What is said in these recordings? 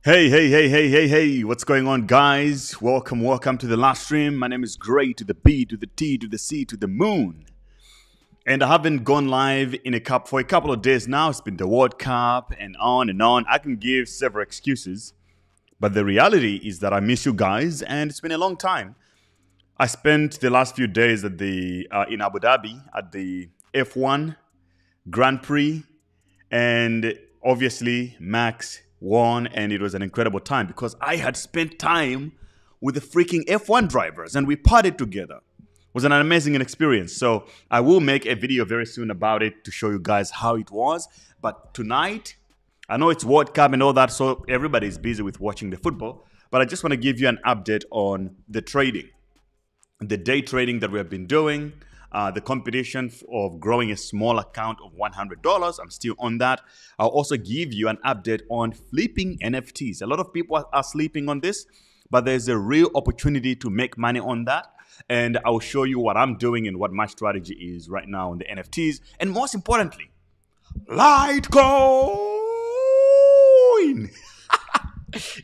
Hey, what's going on, guys? Welcome to the last stream. My name is Gray to the B to the T to the C to the moon. And I haven't gone live for a couple of days now. It's been the World Cup and on and on. I can give several excuses, but the reality is that I miss you guys, and it's been a long time. I spent the last few days at the in Abu Dhabi at the F1 Grand Prix, and obviously Max won, and it was an incredible time because I had spent time with the freaking F1 drivers and we partied together. It was an amazing experience. So I will make a video very soon about it to show you guys how it was. But tonight, I know it's World Cup and all that, so everybody's busy with watching the football. But I just want to give you an update on the trading, the day trading that we have been doing, the competition of growing a small account of $100. I'm still on that. I'll also give you an update on flipping NFTs. A lot of people are sleeping on this, but there's a real opportunity to make money on that. And I'll show you what I'm doing and what my strategy is right now on the NFTs. And most importantly, Litecoin.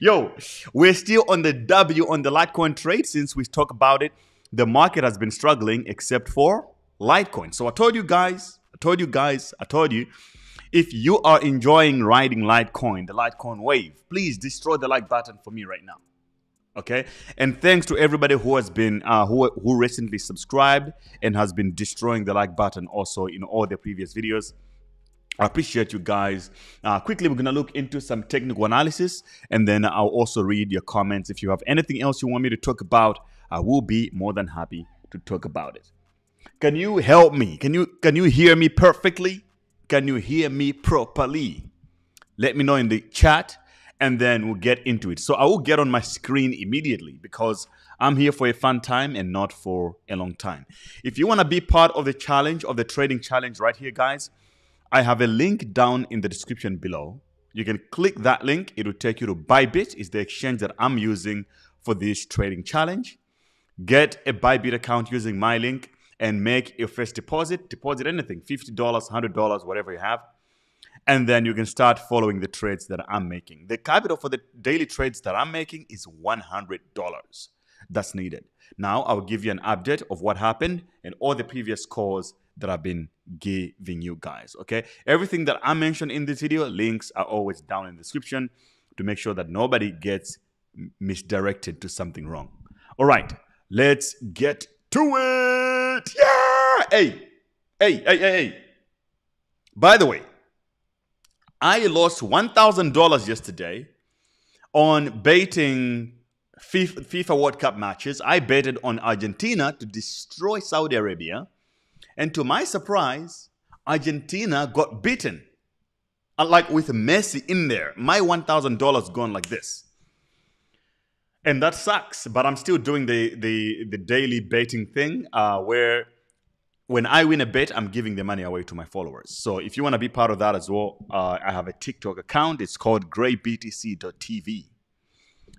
Yo, we're still on the W on the Litecoin trade since we talked about it. The market has been struggling except for Litecoin. So I told you, if you are enjoying riding Litecoin, the Litecoin wave, please destroy the like button for me right now. Okay? And thanks to everybody who has been, who recently subscribed and has been destroying the like button also in all the previous videos. I appreciate you guys. Quickly, we're going to look into some technical analysis, and then I'll also read your comments. If you have anything else you want me to talk about, I will be more than happy to talk about it. Can you help me? Can you hear me perfectly? Can you hear me properly? Let me know in the chat, and then we'll get into it. So I will get on my screen immediately because I'm here for a fun time and not for a long time. If you want to be part of the challenge, of the trading challenge right here, guys, I have a link down in the description below. You can click that link. It will take you to Bybit. It's the exchange that I'm using for this trading challenge. Get a Bybit account using my link and make your first deposit. Deposit anything, $50, $100, whatever you have. And then you can start following the trades that I'm making. The capital for the daily trades that I'm making is $100. That's needed. Now, I'll give you an update of what happened and all the previous calls that I've been giving you guys, okay? Everything that I mentioned in this video, links are always down in the description to make sure that nobody gets misdirected to something wrong. All right, let's get to it. Yeah! Hey. By the way, I lost $1,000 yesterday on baiting FIFA World Cup matches. I betted on Argentina to destroy Saudi Arabia. And to my surprise, Argentina got beaten. Like with Messi in there. My $1,000 gone like this. And that sucks. But I'm still doing the daily betting thing where when I win a bet, I'm giving the money away to my followers. So if you want to be part of that as well, I have a TikTok account. It's called graybtc.tv.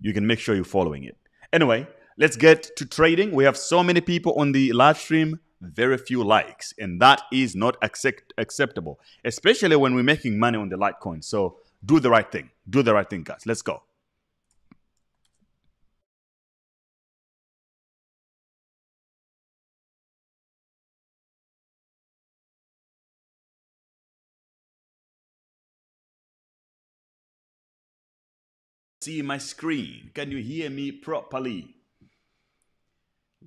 You can make sure you're following it. Anyway, let's get to trading. We have so many people on the live stream. Very few likes, and that is not acceptable, especially when we're making money on the Litecoin. So do the right thing. Do the right thing, guys. Let's go. See my screen. Can you hear me properly?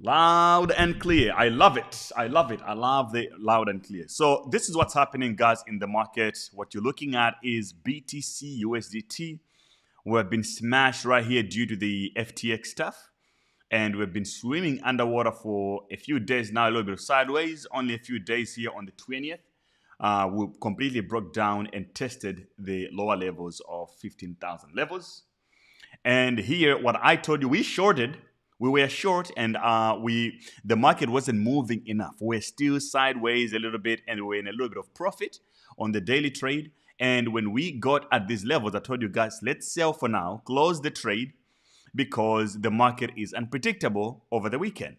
Loud and clear. I love it. I love the loud and clear. So this is what's happening, guys, in the market. What you're looking at is BTC USDT. We've been smashed right here due to the FTX stuff. And we've been swimming underwater for a few days now, a little bit of sideways. Only a few days here on the 20th. We completely broke down and tested the lower levels of 15,000 levels. And here, what I told you, we were short, and the market wasn't moving enough. We're still sideways a little bit, and we're in a little bit of profit on the daily trade. And when we got at these levels, I told you guys, let's sell for now, close the trade, because the market is unpredictable over the weekend.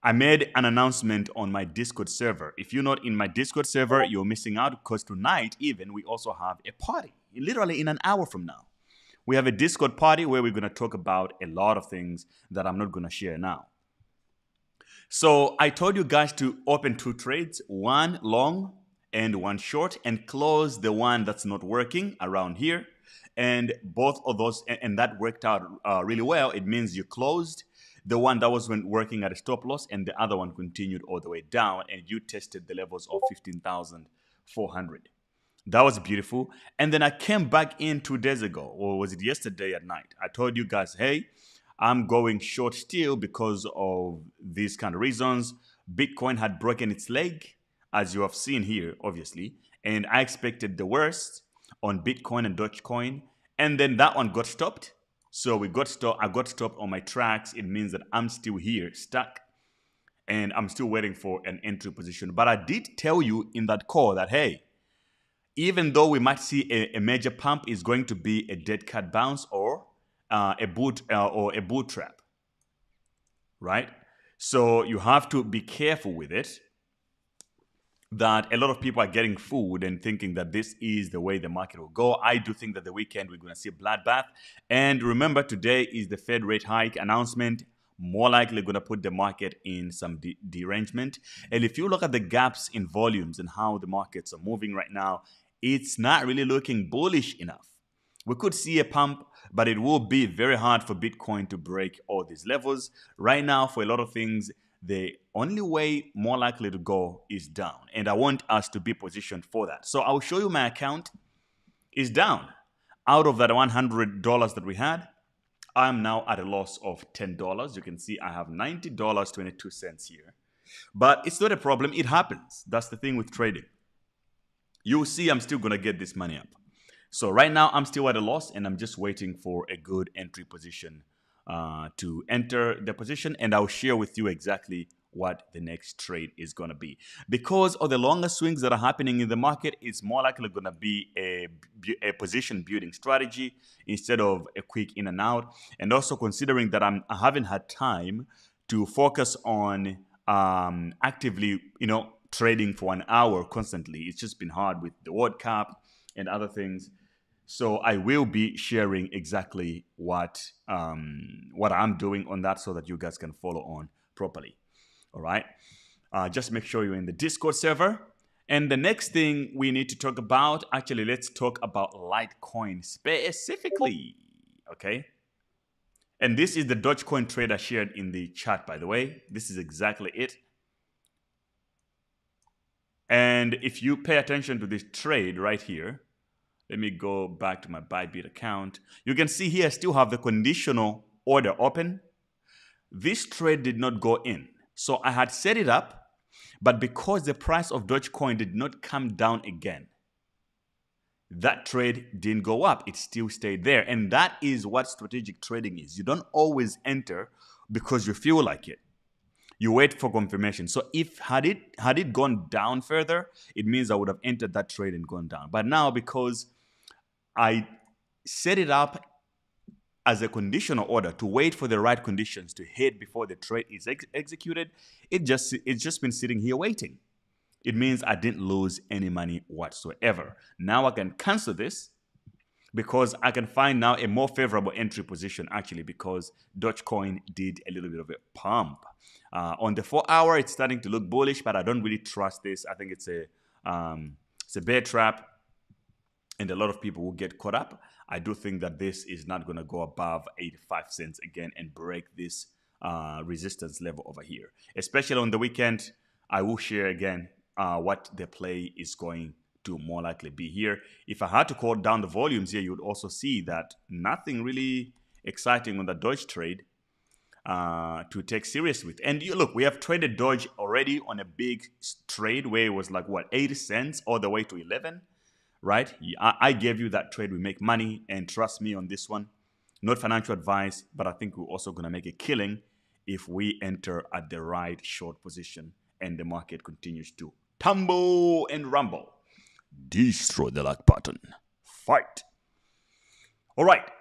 I made an announcement on my Discord server. If you're not in my Discord server, you're missing out, because tonight even we also have a party, literally in an hour from now. We have a Discord party where we're going to talk about a lot of things that I'm not going to share now. So I told you guys to open 2 trades, one long and one short, and close the one that's not working around here. And both of those, and that worked out really well. It means you closed the one that wasn't working at a stop loss, and the other one continued all the way down, and you tested the levels of 15,400. That was beautiful. And then I came back in 2 days ago, or was it yesterday at night? I told you guys, hey, I'm going short still because of these kind of reasons. Bitcoin had broken its leg, as you have seen here, obviously. And I expected the worst on Bitcoin and Dogecoin. And then that one got stopped. So I got stopped on my tracks. It means that I'm still here, stuck. And I'm still waiting for an entry position. But I did tell you in that call that, hey, even though we might see a major pump, is going to be a dead cat bounce or a boot trap, right? So you have to be careful with it. That a lot of people are getting fooled and thinking that this is the way the market will go. I do think that the weekend we're going to see a bloodbath. And remember, today is the Fed rate hike announcement. More likely going to put the market in some derangement. And if you look at the gaps in volumes and how the markets are moving right now, it's not really looking bullish enough. We could see a pump, but it will be very hard for Bitcoin to break all these levels. Right now, for a lot of things, the only way more likely to go is down. And I want us to be positioned for that. So I'll show you my account is down. Out of that $100 that we had, I'm now at a loss of $10. You can see I have $90.22 here. But it's not a problem. It happens. That's the thing with trading. You'll see I'm still going to get this money up. So right now, I'm still at a loss, and I'm just waiting for a good entry position to enter the position, and I'll share with you exactly what the next trade is going to be. Because of the longer swings that are happening in the market, it's more likely going to be a position building strategy instead of a quick in and out. And also considering that I haven't had time to focus on actively, trading for an hour constantly. It's just been hard with the World Cup and other things. So I will be sharing exactly what I'm doing on that so that you guys can follow on properly. All right. Just make sure you're in the Discord server. And the next thing we need to talk about, actually, let's talk about Litecoin specifically. Okay. And this is the Dogecoin trade I shared in the chat, by the way. This is exactly it. And if you pay attention to this trade right here, let me go back to my Bybit account. You can see here I still have the conditional order open. This trade did not go in. So I had set it up, but because the price of Dogecoin did not come down again, that trade didn't go up. It still stayed there. And that is what strategic trading is. You don't always enter because you feel like it. You wait for confirmation. So if had it gone down further, it means I would have entered that trade and gone down. But now, because I set it up as a conditional order to wait for the right conditions to hit before the trade is executed, it's just been sitting here waiting. It means I didn't lose any money whatsoever. Now I can cancel this because I can find now a more favorable entry position, actually, because Dogecoin did a little bit of a pump. On the 4-hour, it's starting to look bullish, but I don't really trust this. I think it's a bear trap, and a lot of people will get caught up. I do think that this is not going to go above 85 cents again and break this resistance level over here. Especially on the weekend, I will share again what the play is going to more likely be here. If I had to call down the volumes here, you would also see that nothing really exciting on the Doge trade to take serious with. And look, we have traded Doge already on a big trade where it was like, 80 cents all the way to 11, right? I gave you that trade. We make money, and trust me on this one. Not financial advice, but I think we're also going to make a killing if we enter at the right short position and the market continues to tumble and rumble. Destroy the like button. Fight. All right.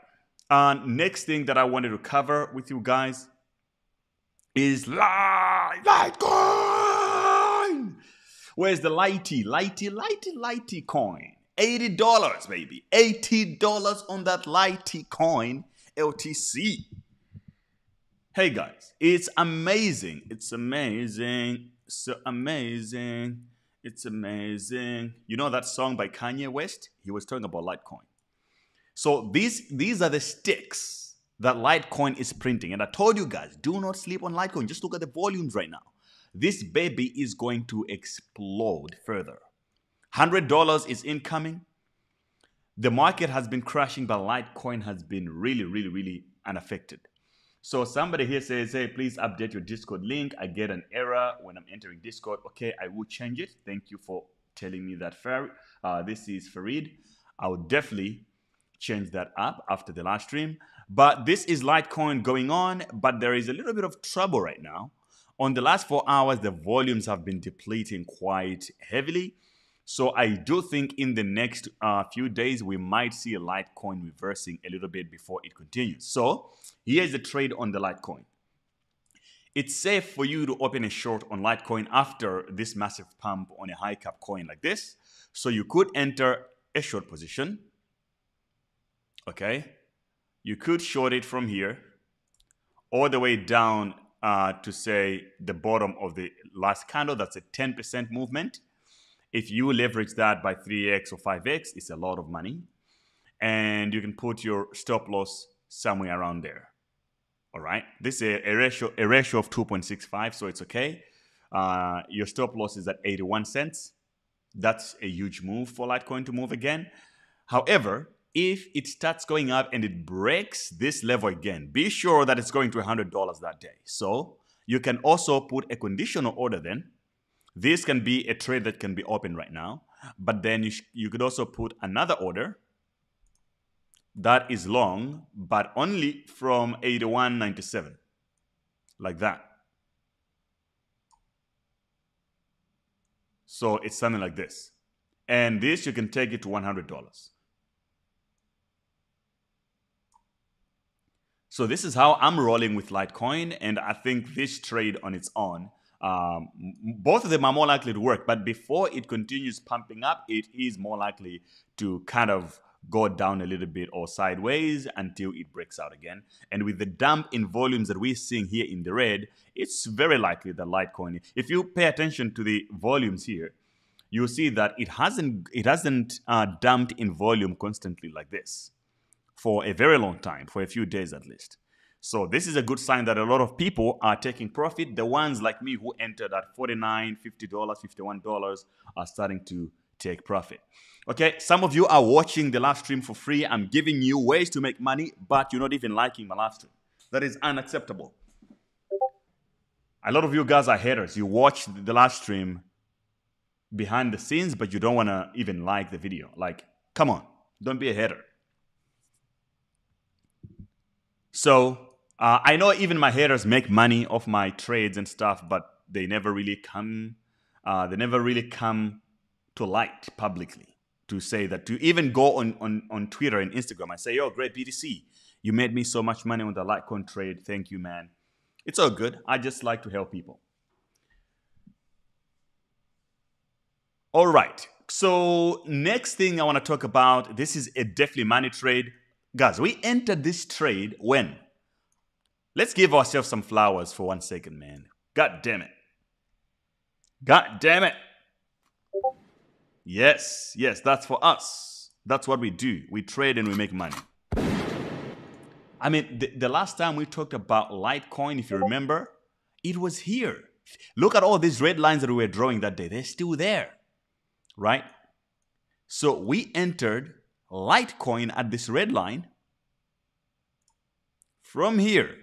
Next thing that I wanted to cover with you guys is Litecoin. Where's the Lighty coin? $80, baby. $80 on that Litecoin LTC. Hey guys, it's amazing. It's amazing. So amazing. It's amazing. You know that song by Kanye West? He was talking about Litecoin. So these are the sticks that Litecoin is printing. And I told you guys, do not sleep on Litecoin. Just look at the volumes right now. This baby is going to explode further. $100 is incoming. The market has been crashing, but Litecoin has been really, really, really unaffected. So somebody here says, hey, please update your Discord link. I get an error when I'm entering Discord. Okay, I will change it. Thank you for telling me that, this is Farid. I will definitely change that up after the last stream. But this is Litecoin going on, but there is a little bit of trouble right now. On the last 4 hours, the volumes have been depleting quite heavily. So I do think in the next few days, we might see a Litecoin reversing a little bit before it continues. So here's the trade on the Litecoin. It's safe for you to open a short on Litecoin after this massive pump on a high cap coin like this. So you could enter a short position. Okay. You could short it from here all the way down to say the bottom of the last candle. That's a 10% movement. If you leverage that by 3x or 5x, it's a lot of money. And you can put your stop loss somewhere around there. All right. This is a ratio of 2.65, so it's okay. Your stop loss is at 81 cents. That's a huge move for Litecoin to move again. However, if it starts going up and it breaks this level again, be sure that it's going to $100 that day. So you can also put a conditional order then. This can be a trade that can be open right now, but then you could also put another order that is long, but only from 81.97, like that. So it's something like this. And this, you can take it to $100. So this is how I'm rolling with Litecoin, and I think this trade on its own, both of them are more likely to work, but before it continues pumping up, it is more likely to kind of go down a little bit or sideways until it breaks out again. And with the dump in volumes that we're seeing here in the red, it's very likely that Litecoin, if you pay attention to the volumes here, you'll see that it hasn't dumped in volume constantly like this for a very long time, for a few days at least. So this is a good sign that a lot of people are taking profit. The ones like me who entered at $49, $50, $51 are starting to take profit. Okay, some of you are watching the live stream for free. I'm giving you ways to make money, but you're not even liking my live stream. That is unacceptable. A lot of you guys are haters. You watch the live stream behind the scenes, but you don't want to even like the video. Like, come on, don't be a hater. So I know even my haters make money off my trades and stuff, but they never really come. They never really come to light publicly to say that, to even go on Twitter and Instagram and say, "Yo, great BTC, you made me so much money on the Litecoin trade. Thank you, man." It's all good. I just like to help people. All right. So next thing I want to talk about, this is a definitely money trade. Guys, we entered this trade when? Let's give ourselves some flowers for 1 second, man. God damn it. God damn it. Yes, that's for us. That's what we do. We trade and we make money. I mean, the last time we talked about Litecoin, if you remember, it was here. Look at all these red lines that we were drawing that day. They're still there, right? So we entered Litecoin at this red line from here.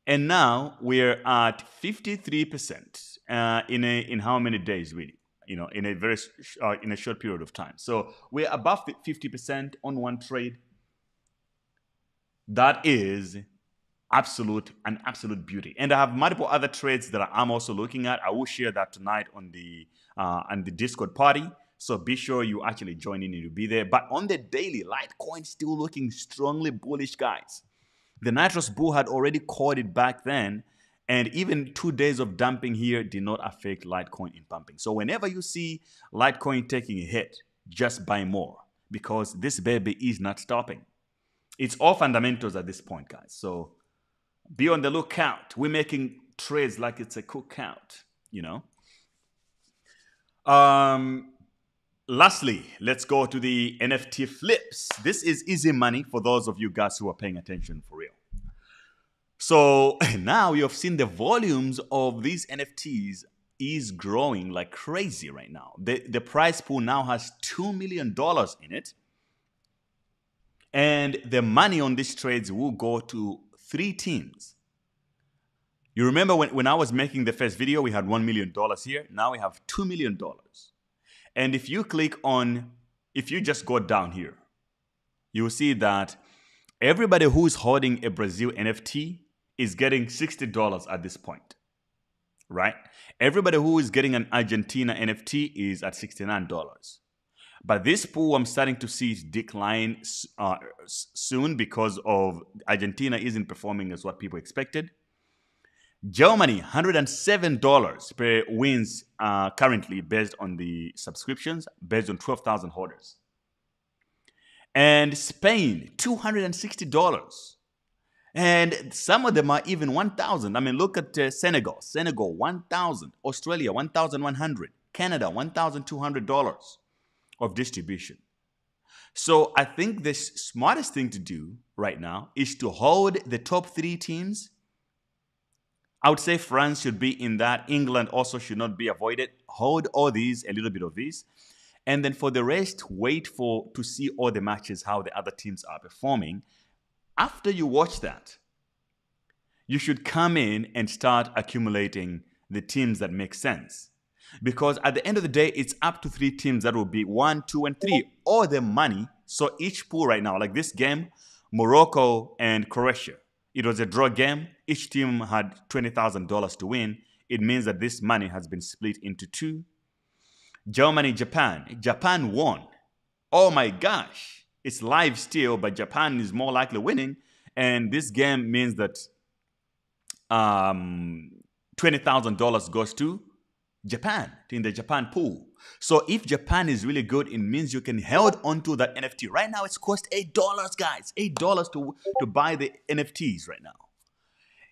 And now we're at 53% in how many days, really? You know, in a short period of time. So we're above 50% on one trade. That is an absolute beauty. And I have multiple other trades that I'm also looking at. I will share that tonight on the Discord party. So be sure you actually join in and you'll be there. But on the daily, Litecoin still looking strongly bullish, guys. The Nitrous Bull had already called it back then, and even 2 days of dumping here did not affect Litecoin in pumping. So whenever you see Litecoin taking a hit, just buy more because this baby is not stopping. It's all fundamentals at this point, guys. So be on the lookout. We're making trades like it's a cookout, you know. Lastly, let's go to the NFT flips. This is easy money for those of you guys who are paying attention for real. So now you've seen the volumes of these NFTs is growing like crazy right now. The prize pool now has $2 million in it. And the money on these trades will go to 3 teams. You remember when I was making the first video, we had $1 million here. Now we have $2 million. And if you click on, if you just go down here, you will see that everybody who's holding a Brazil NFT is getting $60 at this point, right? Everybody who is getting an Argentina NFT is at $69. But this pool, I'm starting to see decline soon because of Argentina isn't performing as what people expected. Germany, $107 per wins currently based on the subscriptions, based on 12,000 holders. And Spain, $260. And some of them are even 1,000. I mean, look at Senegal. Senegal, 1,000. Australia, 1,100. Canada, $1,200 of distribution. So I think the smartest thing to do right now is to hold the top 3 teams. I would say France should be in that. England also should not be avoided. Hold all these, a little bit of these. And then for the rest, wait to see all the matches, how the other teams are performing. After you watch that, you should come in and start accumulating the teams that make sense. Because at the end of the day, it's up to 3 teams that will be 1, 2, and 3. All the money. So each pool right now, like this game, Morocco and Croatia, it was a draw game. Each team had $20,000 to win. It means that this money has been split into 2. Germany, Japan. Japan won. Oh my gosh. It's live still, but Japan is more likely winning. And this game means that $20,000 goes to Japan, in the Japan pool. So if Japan is really good, it means you can hold onto that NFT. Right now, it's cost $8, guys. $8 to buy the NFTs right now.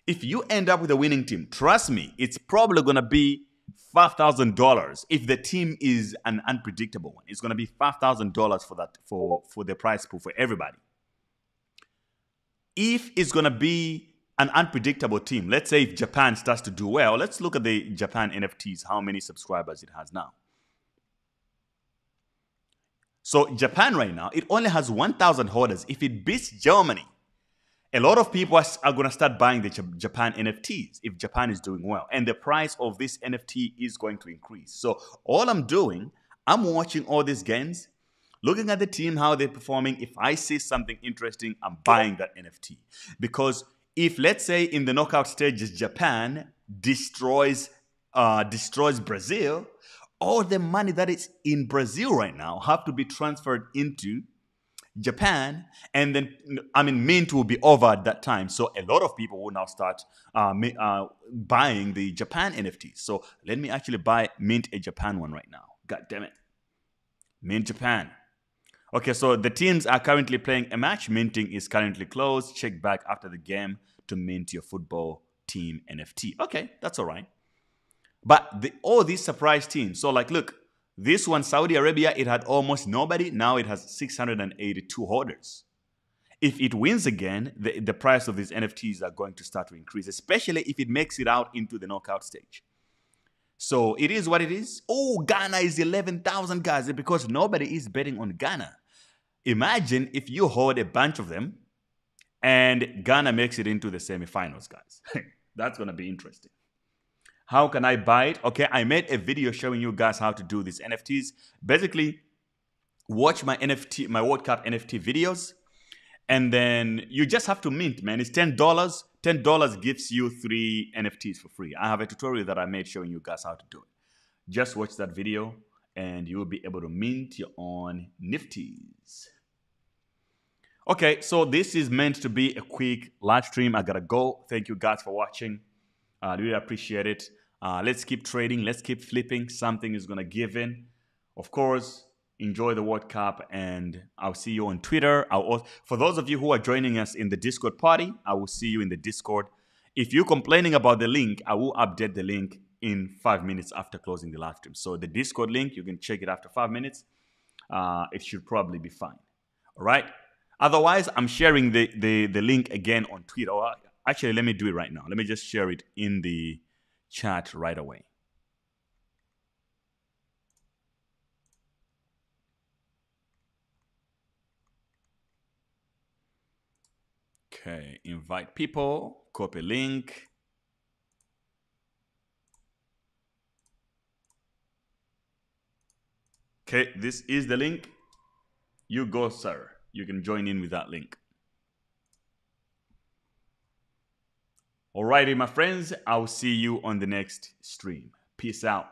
If you end up with a winning team, trust me, it's probably going to be $5,000. If the team is an unpredictable one, it's going to be $5,000 for that, for the prize pool for everybody. If it's going to be an unpredictable team, let's say if Japan starts to do well, let's look at the Japan NFTs, how many subscribers it has now. So Japan right now, it only has 1,000 holders. If it beats Germany, a lot of people are going to start buying the Japan NFTs if Japan is doing well. And the price of this NFT is going to increase. So all I'm doing, I'm watching all these games, looking at the team, how they're performing. If I see something interesting, I'm buying that NFT. Because if, let's say, in the knockout stages, Japan destroys Brazil, all the money that is in Brazil right now have to be transferred into Japan, and then, I mean, mint will be over at that time. So a lot of people will now start buying the Japan NFTs. So let me actually mint a Japan one right now. God damn it. Mint Japan. Okay, so the teams are currently playing a match. Minting is currently closed. Check back after the game to mint your football team NFT. Okay, that's all right. But all these surprise teams. So like, look, this one, Saudi Arabia, it had almost nobody. Now it has 682 holders. If it wins again, the price of these NFTs are going to start to increase, especially if it makes it out into the knockout stage. So it is what it is. Oh, Ghana is 11,000, guys, because nobody is betting on Ghana. Imagine if you hold a bunch of them and Ghana makes it into the semifinals, guys. That's going to be interesting. How can I buy it? Okay, I made a video showing you guys how to do these NFTs. Basically, watch my World Cup NFT videos, and then you just have to mint, man. It's $10. $10 gives you 3 NFTs for free. I have a tutorial that I made showing you guys how to do it. Just watch that video, and you will be able to mint your own NFTs. Okay, so this is meant to be a quick live stream. I gotta go. Thank you guys for watching. I really appreciate it. Let's keep trading. Let's keep flipping. Something is going to give in. Of course, Enjoy the World Cup, and I'll see you on Twitter. For those of you who are joining us in the Discord party, I will see you in the Discord. If you're complaining about the link, I will update the link in 5 minutes after closing the live stream. So the Discord link, you can check it after 5 minutes. It should probably be fine. All right. Otherwise, I'm sharing the link again on Twitter. Actually, let me do it right now. Let me just share it in the chat right away. Okay, invite people, copy link. Okay, this is the link. You go, sir. You can join in with that link. Alrighty, my friends. I'll see you on the next stream. Peace out.